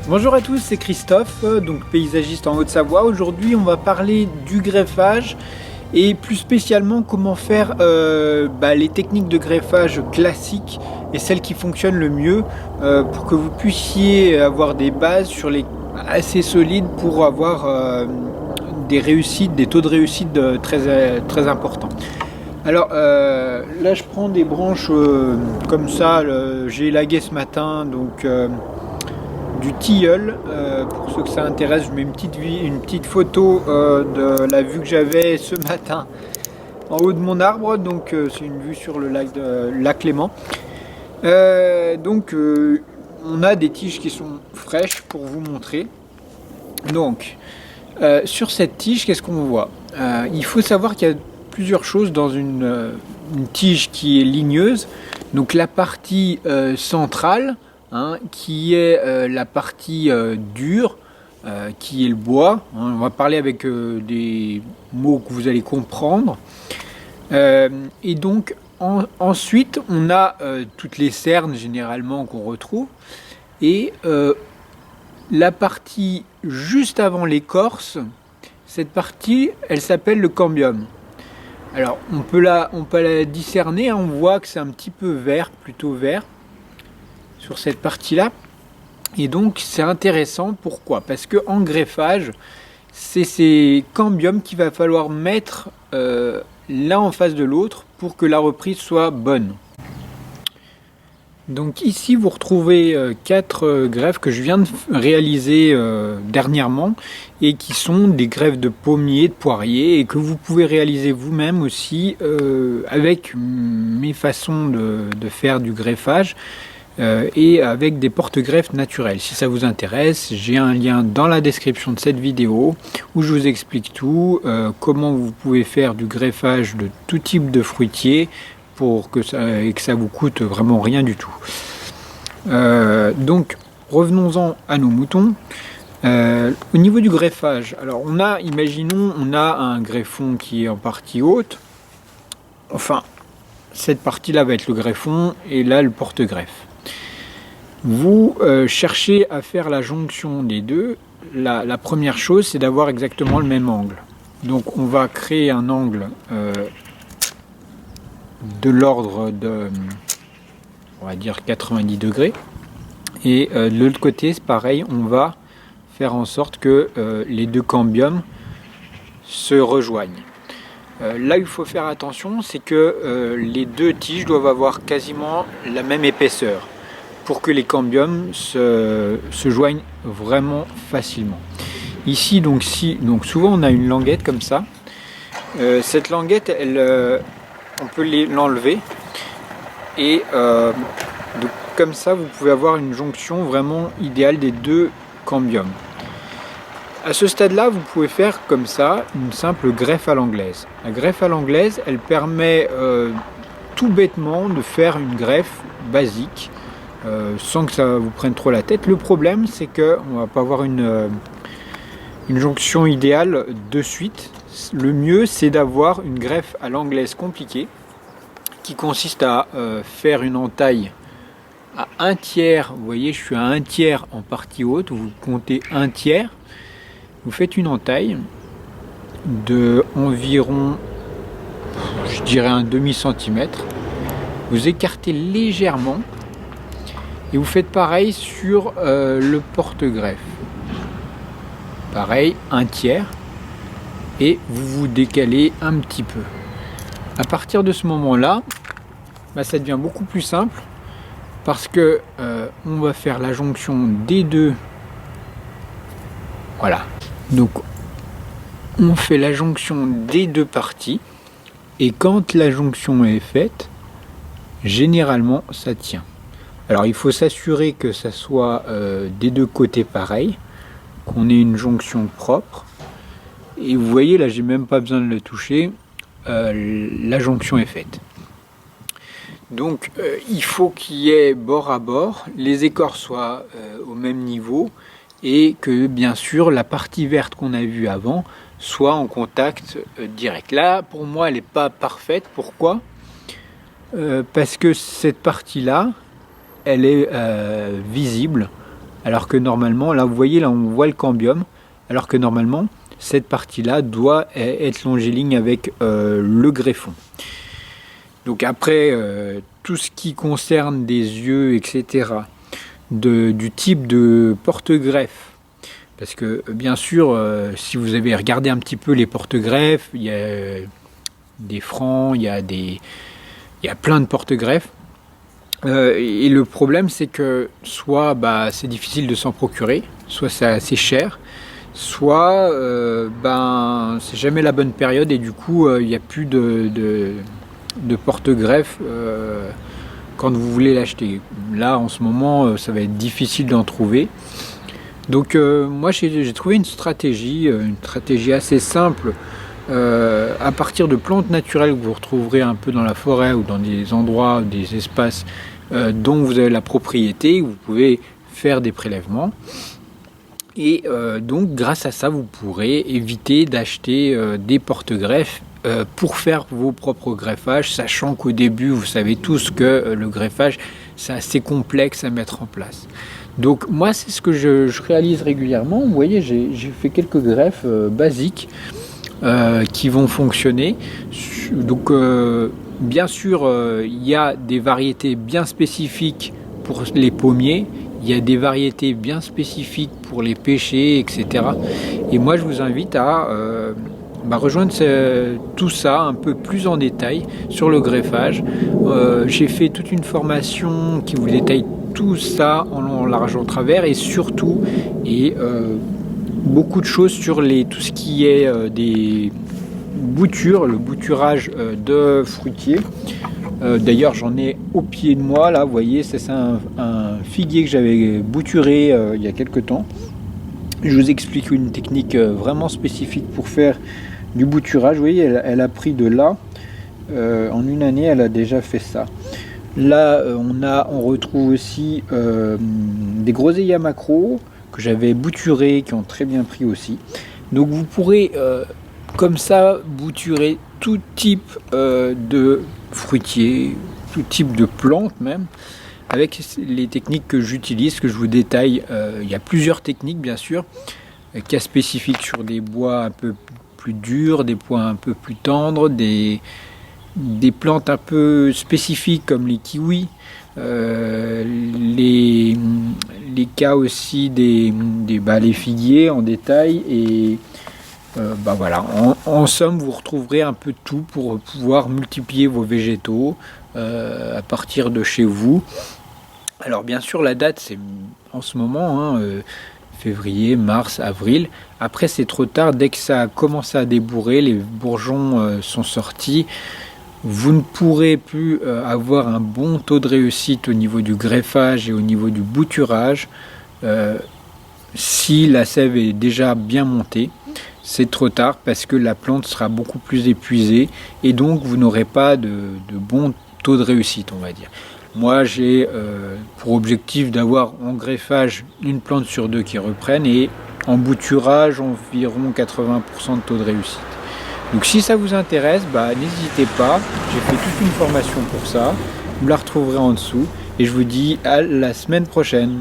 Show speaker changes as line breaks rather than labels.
Bonjour à tous, c'est Christophe, donc paysagiste en Haute-Savoie. Aujourd'hui, on va parler du greffage et plus spécialement comment faire les techniques de greffage classiques et celles qui fonctionnent le mieux pour que vous puissiez avoir des bases assez solides pour avoir des réussites, des taux de réussite très importants. Alors là, je prends des branches comme ça. J'ai élagué ce matin, donc du tilleul. Pour ceux que ça intéresse, je mets une petite photo de la vue que j'avais ce matin en haut de mon arbre. Donc c'est une vue sur le lac Léman. On a des tiges qui sont fraîches pour vous montrer. Donc sur cette tige, qu'est-ce qu'on voit? Il faut savoir qu'il y a plusieurs choses dans une tige qui est ligneuse. Donc la partie centrale, qui est la partie dure, qui est le bois. On va parler avec des mots que vous allez comprendre. Et donc ensuite, on a toutes les cernes généralement qu'on retrouve. Et la partie juste avant l'écorce, cette partie, elle s'appelle le cambium. Alors on peut la discerner, on voit que c'est un petit peu vert, plutôt vert, sur cette partie-là. Et donc c'est intéressant, pourquoi? Parce que en greffage, c'est ces cambiums qu'il va falloir mettre l'un en face de l'autre pour que la reprise soit bonne. Donc ici vous retrouvez 4 greffes que je viens de réaliser dernièrement et qui sont des greffes de pommiers, de poiriers, et que vous pouvez réaliser vous-même aussi avec mes façons de faire du greffage et avec des porte-greffes naturels. Si ça vous intéresse, j'ai un lien dans la description de cette vidéo où je vous explique tout, comment vous pouvez faire du greffage de tout type de fruitier pour que ça vous coûte vraiment rien du tout. Donc revenons-en à nos moutons. Au niveau du greffage, alors imaginons on a un greffon qui est en partie haute. Enfin, cette partie-là va être le greffon et là le porte-greffe. Vous cherchez à faire la jonction des deux. La première chose, c'est d'avoir exactement le même angle. Donc on va créer un angle de l'ordre de, on va dire 90 degrés. Et de l'autre côté, c'est pareil, on va faire en sorte que les deux cambiums se rejoignent. Là, il faut faire attention, c'est que les deux tiges doivent avoir quasiment la même épaisseur pour que les cambiums se joignent vraiment facilement. Ici, donc souvent on a une languette comme ça. Cette languette, on peut l'enlever et donc, comme ça, vous pouvez avoir une jonction vraiment idéale des deux cambiums. À ce stade-là, vous pouvez faire comme ça une simple greffe à l'anglaise. La greffe à l'anglaise, elle permet tout bêtement de faire une greffe basique sans que ça vous prenne trop la tête. Le problème, c'est qu'on ne va pas avoir une jonction idéale de suite. Le mieux, c'est d'avoir une greffe à l'anglaise compliquée qui consiste à faire une entaille à 1/3. Vous voyez, je suis à 1/3 en partie haute. Vous comptez 1/3. Vous faites une entaille de environ, je dirais, un demi-centimètre. Vous écartez légèrement et vous faites pareil sur le porte-greffe. Pareil, 1/3, et vous vous décalez un petit peu. À partir de ce moment-là, ça devient beaucoup plus simple parce que on va faire la jonction des deux. Voilà. Donc on fait la jonction des deux parties et quand la jonction est faite, généralement ça tient. Alors il faut s'assurer que ça soit des deux côtés pareil, qu'on ait une jonction propre. Et vous voyez là, j'ai même pas besoin de le toucher, la jonction est faite. Donc il faut qu'il y ait bord à bord, les écorces soient au même niveau et que bien sûr la partie verte qu'on a vue avant soit en contact direct. Là pour moi elle n'est pas parfaite. Pourquoi? Parce que cette partie là elle est visible alors que normalement, là vous voyez, là on voit le cambium, alors que normalement cette partie-là doit être longiligne avec le greffon. Donc après, tout ce qui concerne des yeux, etc., du type de porte-greffe, parce que bien sûr, si vous avez regardé un petit peu les porte-greffes, il y a des francs, il y a plein de porte-greffes. Et le problème, c'est que soit c'est difficile de s'en procurer, soit c'est assez cher, soit c'est jamais la bonne période et du coup il n'y a plus de porte-greffe quand vous voulez l'acheter. Là en ce moment ça va être difficile d'en trouver. Donc moi j'ai trouvé une stratégie assez simple à partir de plantes naturelles que vous retrouverez un peu dans la forêt ou dans des endroits, des espaces dont vous avez la propriété, vous pouvez faire des prélèvements. Et donc grâce à ça vous pourrez éviter d'acheter des porte-greffes pour faire vos propres greffages, sachant qu'au début vous savez tous que le greffage c'est assez complexe à mettre en place. Donc moi c'est ce que je réalise régulièrement. Vous voyez, j'ai fait quelques greffes basiques qui vont fonctionner. Donc bien sûr il y a des variétés bien spécifiques pour les pommiers, il y a des variétés bien spécifiques pour les pêchers, etc. Et moi je vous invite à rejoindre tout ça un peu plus en détail sur le greffage. J'ai fait toute une formation qui vous détaille tout ça en long, en large, en travers, et surtout beaucoup de choses sur tout ce qui est des boutures, le bouturage de fruitiers. D'ailleurs j'en ai au pied de moi là, vous voyez, c'est un figuier que j'avais bouturé il y a quelques temps. Je vous explique une technique vraiment spécifique pour faire du bouturage. Vous voyez, elle a pris de là, en une année elle a déjà fait ça. Là on retrouve aussi des groseillas macro que j'avais bouturés, qui ont très bien pris aussi. Donc vous pourrez comme ça bouturer tout type de fruitiers, tout type de plantes même, avec les techniques que j'utilise, que je vous détaille. Il y a plusieurs techniques bien sûr, cas spécifiques sur des bois un peu plus durs, des bois un peu plus tendres, des plantes un peu spécifiques comme les kiwis, les cas aussi les figuiers en détail. Et voilà, en somme vous retrouverez un peu de tout pour pouvoir multiplier vos végétaux à partir de chez vous. Alors bien sûr la date c'est en ce moment, février, mars, avril. Après c'est trop tard, dès que ça a commencé à débourrer, les bourgeons sont sortis, vous ne pourrez plus avoir un bon taux de réussite au niveau du greffage et au niveau du bouturage si la sève est déjà bien montée. C'est trop tard parce que la plante sera beaucoup plus épuisée et donc vous n'aurez pas de bon taux de réussite, on va dire. Moi j'ai pour objectif d'avoir en greffage une plante sur deux qui reprennent et en bouturage environ 80% de taux de réussite. Donc si ça vous intéresse, n'hésitez pas, j'ai fait toute une formation pour ça, vous la retrouverez en dessous et je vous dis à la semaine prochaine.